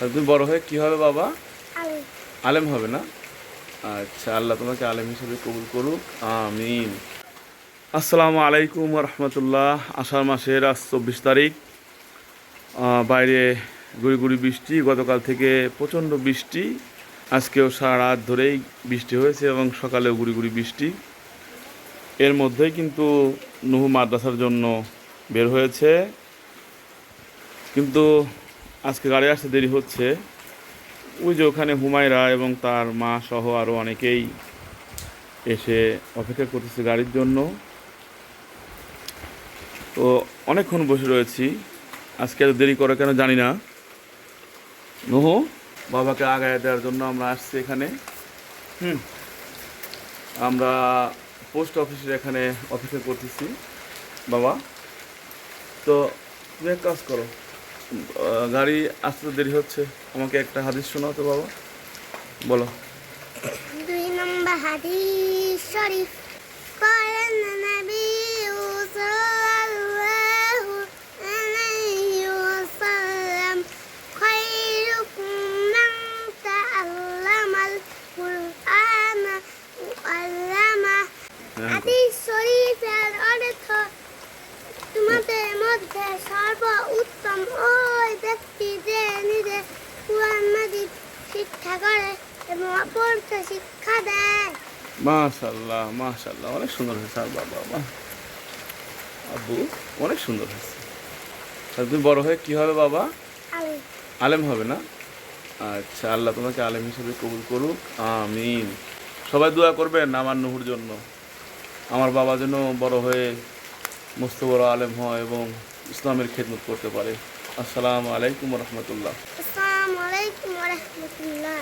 আর তুমি বড় হয়ে কি হবে বাবা? আলু। আলেম হবে না? আচ্ছা, আল্লাহ তোমাকে আলেম হিসেবে কবুল করুক, আমিন। আসসালামু আলাইকুম রহমতুল্লাহ। আষাঢ় মাসের আজ 24 তারিখ। বাইরে গুড়ি গুড়ি বৃষ্টি, গতকাল থেকে প্রচণ্ড বৃষ্টি। আজকেও সারা রাত ধরেই বৃষ্টি হয়েছে এবং সকালেও গুড়ি গুড়ি বৃষ্টি। এর মধ্যেই কিন্তু নুহু মাদ্রাসার জন্য বের হয়েছে, কিন্তু আজকে গাড়ি আসতে দেরি হচ্ছে। ওই যে ওখানে হুমায়রা এবং তার মা সহ আরও অনেকেই এসে অপেক্ষা করতেছে গাড়ির জন্য। তো অনেকক্ষণ বসে রয়েছি। আজকে এত দেরি করে কেন জানি না। নুহু বাবাকে আগায় দেওয়ার জন্য আমরা আসছি এখানে। আমরা পোস্ট অফিসের এখানে অপেক্ষা করতেছি বাবা। তো তুমি এক কাজ করো, গাড়ি আসতে তো দেরি হচ্ছে, আমাকে একটা হাদিস শোনাও তো বাবা, বলো। 2 নম্বর হাদিস শরীফ। قال النبي صلى الله عليه وسلم خيركم من تعلم القرآن وعلمه। হাদিস শরীফের অর্থ, তোমাদের মধ্যে সর্ব উত্তম ওই ব্যক্তি যে নিজে কুরআন মাজিদ শিক্ষা করে এবং অপরকে শিক্ষা দেয়। মাশাআল্লাহ মাশাআল্লাহ, অনেক সুন্দর হয়েছে। আর বাবা আব্বু অনেক সুন্দর হয়েছে। তাহলে তুমি বড় হয়ে কি হবে বাবা? আলু। আলেম হবে না? আচ্ছা, আল্লাহ তোমাকে আলেম হিসেবে কবুল করুক, আমিন। সবাই দোয়া করবেন আমার নুহুর জন্য, আমার বাবা যেন বড় হয়ে মস্ত বড় আলেম হয় এবং ইসলামের খেদমত করতে পারে। আসসালামু আলাইকুম রহমতুল্লাহ। আসসালামু আলাইকুম ওয়া রাহমাতুল্লাহ।